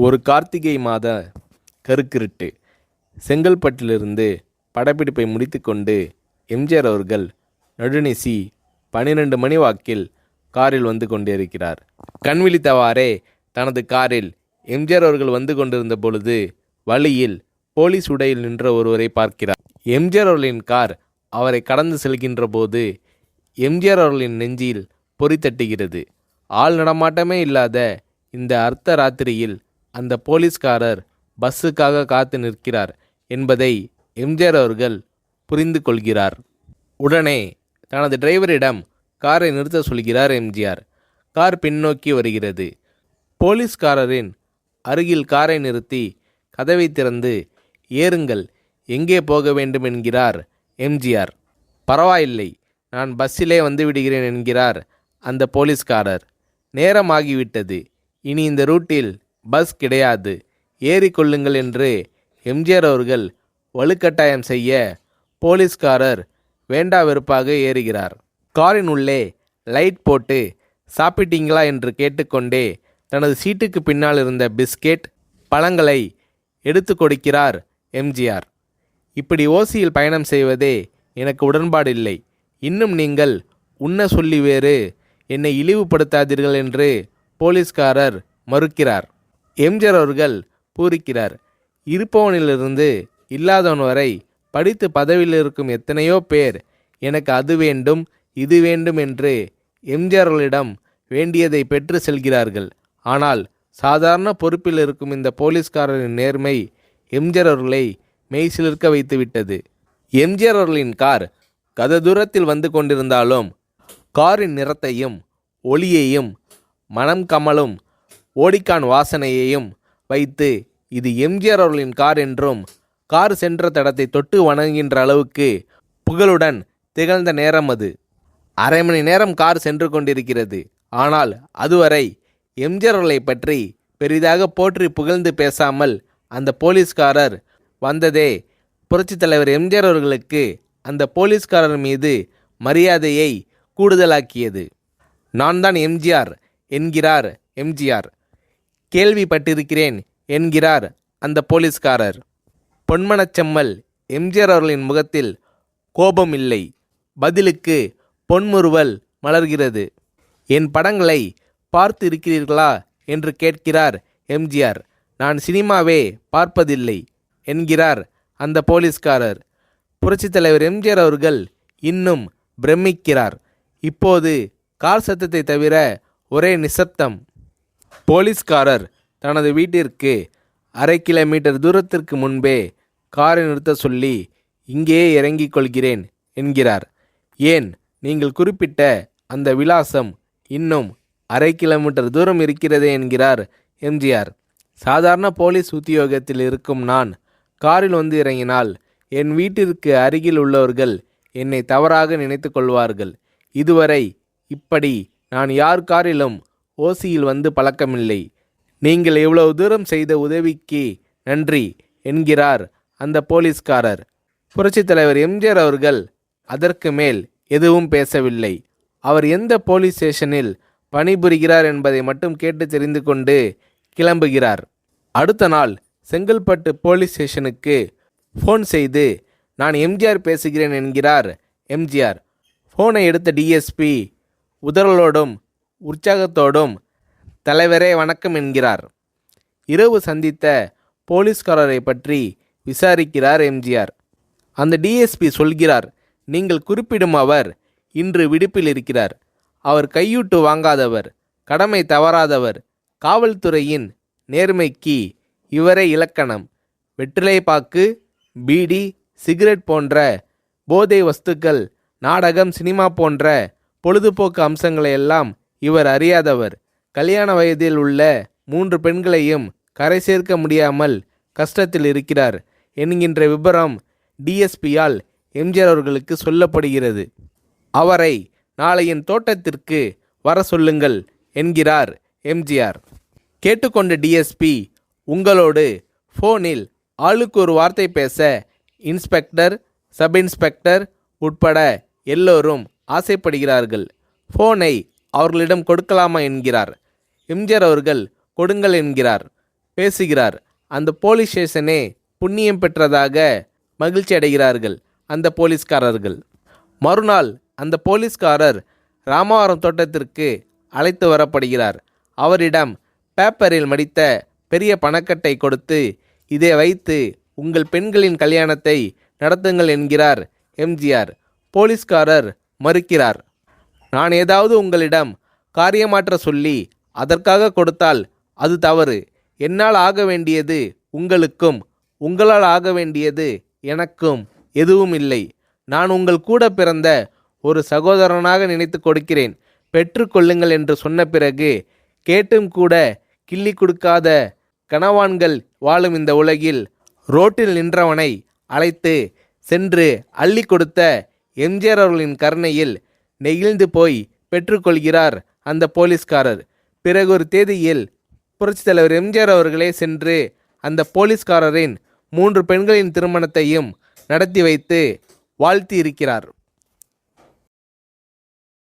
ஒரு கார்த்திகை மாத கருக்கிருட்டு. செங்கல்பட்டிலிருந்து படப்பிடிப்பை முடித்துக்கொண்டு எம்ஜிஆர் அவர்கள் நடுநிசி 12 மணி வாக்கில் காரில் வந்து கொண்டிருக்கிறார். கண் விழித்தவாறே தனது காரில் எம்ஜிஆர் அவர்கள் வந்து கொண்டிருந்த பொழுது வழியில் போலீஸ் உடையில் நின்ற ஒருவரை பார்க்கிறார். எம்ஜிஆர் அவர்களின் கார் அவரை கடந்து செல்கின்ற போது எம்ஜிஆர் அவர்களின் நெஞ்சில் பொறி தட்டுகிறது. ஆள் நடமாட்டமே இல்லாத இந்த அர்த்த ராத்திரியில் அந்த போலீஸ்காரர் பஸ்ஸுக்காக காத்து நிற்கிறார் என்பதை எம்ஜிஆர் அவர்கள் புரிந்து கொள்கிறார். உடனே தனது டிரைவரிடம் காரை நிறுத்த சொல்கிறார் எம்ஜிஆர். கார் பின்னோக்கி வருகிறது. போலீஸ்காரரின் அருகில் காரை நிறுத்தி கதவை திறந்து ஏறுங்கள், எங்கே போக வேண்டும் என்கிறார் எம்ஜிஆர். பரவாயில்லை, நான் பஸ்ஸிலே வந்து விடுகிறேன் என்கிறார் அந்த போலீஸ்காரர். நேரமாகிவிட்டது, இனி இந்த ரூட்டில் பஸ் கிடையாது, ஏறிக்கொள்ளுங்கள் என்று எம்ஜிஆர் அவர்கள் வலுக்கட்டாயம் செய்ய போலீஸ்காரர் வேண்டா வெறுப்பாக ஏறுகிறார். காரின் உள்ளே லைட் போட்டு சாப்பிட்டீங்களா என்று கேட்டுக்கொண்டே தனது சீட்டுக்கு பின்னால் இருந்த பிஸ்கெட் பழங்களை எடுத்து கொடுக்கிறார் எம்ஜிஆர். இப்படி ஓசியில் பயணம் செய்வதே எனக்கு உடன்பாடில்லை. இன்னும் நீங்கள் உண்ண சொல்லி வேறு என்னை இழிவுபடுத்தாதீர்கள் என்று போலீஸ்காரர் மறுக்கிறார். எம்ஜிஆர் அவர்கள் பூரிக்கிறார். இருப்பவனிலிருந்து இல்லாதவன் வரை படித்து பதவியில் இருக்கும் எத்தனையோ பேர் எனக்கு அது வேண்டும் இது வேண்டும் என்று எம்ஜிஆர் அவர்களிடம் வேண்டியதை பெற்று செல்கிறார்கள். ஆனால் சாதாரண பொறுப்பில் இருக்கும் இந்த போலீஸ்காரரின் நேர்மை எம்ஜிஆர் அவர்களை மெய்சிலிர்க்க வைத்துவிட்டது. எம்ஜிஆர் அவர்களின் கார் கத தூரத்தில் வந்து கொண்டிருந்தாலும் காரின் நிறத்தையும் ஒளியையும் மனம் கமலும் ஓடிக்கான் வாசனையையும் வைத்து இது எம்ஜிஆர் அவர்களின் கார் என்றும் கார் சென்ற தடத்தை தொட்டு வணங்குகின்ற அளவுக்கு புகழுடன் திகழ்ந்த நேரம் அது. அரை மணி நேரம் கார் சென்று கொண்டிருக்கிறது. ஆனால் அதுவரை எம்ஜிஆர் அவர்களை பற்றி பெரிதாக போற்றி புகழ்ந்து பேசாமல் அந்த போலீஸ்காரர் வந்ததே புரட்சித் தலைவர் எம்ஜிஆர் அவர்களுக்கு அந்த போலீஸ்காரர் மீது மரியாதையை கூடுதலாக்கியது. நான் தான் எம்ஜிஆர் என்கிறார் எம்ஜிஆர். கேள்விப்பட்டிருக்கிறேன் என்கிறார் அந்த போலீஸ்காரர். பொன்மனச்செம்மல் எம்ஜிஆர் அவர்களின் முகத்தில் கோபம் இல்லை, பதிலுக்கு பொன்முறுவல் மலர்கிறது. என் படங்களை பார்த்து இருக்கிறீர்களா என்று கேட்கிறார் எம்ஜிஆர். நான் சினிமாவே பார்ப்பதில்லை என்கிறார் அந்த போலீஸ்காரர். புரட்சித் தலைவர் எம்ஜிஆர் அவர்கள் இன்னும் பிரமிக்கிறார். இப்போது கார் சத்தத்தை தவிர ஒரே நிசப்தம். போலீஸ்காரர் தனது வீட்டிற்கு 1/2 கிலோமீட்டர் தூரத்திற்கு முன்பே காரை நிறுத்த சொல்லி இங்கேயே இறங்கிக் கொள்கிறேன் என்கிறார். ஏன், நீங்கள் குறிப்பிட்ட அந்த விலாசம் இன்னும் 1/2 கிலோமீட்டர் தூரம் இருக்கிறதே என்கிறார் எம்ஜிஆர். சாதாரண போலீஸ் உத்தியோகத்தில் இருக்கும் நான் காரில் வந்து இறங்கினால் என் வீட்டிற்கு அருகில் உள்ளவர்கள் என்னை தவறாக நினைத்து கொள்வார்கள். இதுவரை இப்படி நான் யார் காரிலும் ஓசியில் வந்து பழக்கமில்லை. நீங்கள் இவ்வளவு தூரம் செய்த உதவிக்கு நன்றி என்கிறார் அந்த போலீஸ்காரர். புரட்சித் தலைவர் எம்ஜிஆர் அவர்கள் அதற்கு மேல் எதுவும் பேசவில்லை. அவர் எந்த போலீஸ் ஸ்டேஷனில் பணிபுரிகிறார் என்பதை மட்டும் கேட்டு தெரிந்து கொண்டு கிளம்புகிறார். அடுத்த நாள் செங்கல்பட்டு போலீஸ் ஸ்டேஷனுக்கு ஃபோன் செய்து நான் எம்ஜிஆர் பேசுகிறேன் என்கிறார் எம்ஜிஆர். ஃபோனை எடுத்த டிஎஸ்பி உதறலோடும் உற்சாகத்தோடும் தலைவரே வணக்கம் என்கிறார். இரவு சந்தித்த போலீஸ்காரரை பற்றி விசாரிக்கிறார் எம்ஜிஆர். அந்த டிஎஸ்பி சொல்கிறார், நீங்கள் குறிப்பிடும் அவர் இன்று விடுப்பில் இருக்கிறார். அவர் கையூட்டு வாங்காதவர், கடமை தவறாதவர், காவல்துறையின் நேர்மைக்கு இவரே இலக்கணம். வெற்றிலை பாக்கு, பீடி, சிகரெட் போன்ற போதை வஸ்துக்கள், நாடகம், சினிமா போன்ற பொழுதுபோக்கு அம்சங்களையெல்லாம் இவர் அறியாதவர். கல்யாண வயதில் உள்ள 3 பெண்களையும் கரை சேர்க்க முடியாமல் கஷ்டத்தில் இருக்கிறார் என்கின்ற விபரம் டிஎஸ்பியால் எம்ஜிஆர் அவர்களுக்கு சொல்லப்படுகிறது. அவரை நாளை என் தோட்டத்திற்கு வர சொல்லுங்கள் என்கிறார் எம்ஜிஆர். கேட்டுக்கொண்ட டிஎஸ்பி உங்களோடு ஃபோனில் ஆளுக்கு ஒரு வார்த்தை பேச இன்ஸ்பெக்டர், சப் இன்ஸ்பெக்டர் உட்பட எல்லோரும் ஆசைப்படுகிறார்கள். ஃபோனை அவர்களிடம் கொடுக்கலாமா என்கிறார். எம்ஜிஆர் அவர்கள் கொடுங்கள் என்கிறார். பேசுகிறார். அந்த போலீஸ் ஸ்டேஷனே புண்ணியம் பெற்றதாக மகிழ்ச்சி அடைகிறார்கள் அந்த போலீஸ்காரர்கள். மறுநாள் அந்த போலீஸ்காரர் ராமவரம் தோட்டத்திற்கு அழைத்து வரப்படுகிறார். அவரிடம் பேப்பரில் மடித்த பெரிய பணக்கட்டை கொடுத்து, இதை வைத்து உங்கள் பெண்களின் கல்யாணத்தை நடத்துங்கள் என்கிறார் எம்ஜிஆர். போலீஸ்காரர் மறுக்கிறார். நான் ஏதாவது உங்களிடம் காரியமாற்ற சொல்லி அதற்காக கொடுத்தால் அது தவறு. என்னால் ஆக வேண்டியது உங்களுக்கும், உங்களால் ஆக வேண்டியது எனக்கும் எதுவும் இல்லை. நான் உங்கள் கூட பிறந்த ஒரு சகோதரனாக நினைத்து கொடுக்கிறேன், பெற்றுக்கொள்ளுங்கள் என்று சொன்ன பிறகு கேட்டும் கூட கிள்ளி கொடுக்காத கனவான்கள் வாழும் இந்த உலகில் ரோட்டில் நின்றவனை அழைத்து சென்று அள்ளி கொடுத்த எம்ஜிஆர் அவர்களின் கருணையில் நெகிழ்ந்து போய் பெற்றுக்கொள்கிறார் அந்த போலீஸ்காரர். பிறகு ஒரு தேதியில் புரட்சித் தலைவர் எம்ஜிஆர் அவர்களே சென்று அந்த போலீஸ்காரரின் 3 பெண்களின் திருமணத்தையும் நடத்தி வைத்து வாழ்த்தி இருக்கிறார்.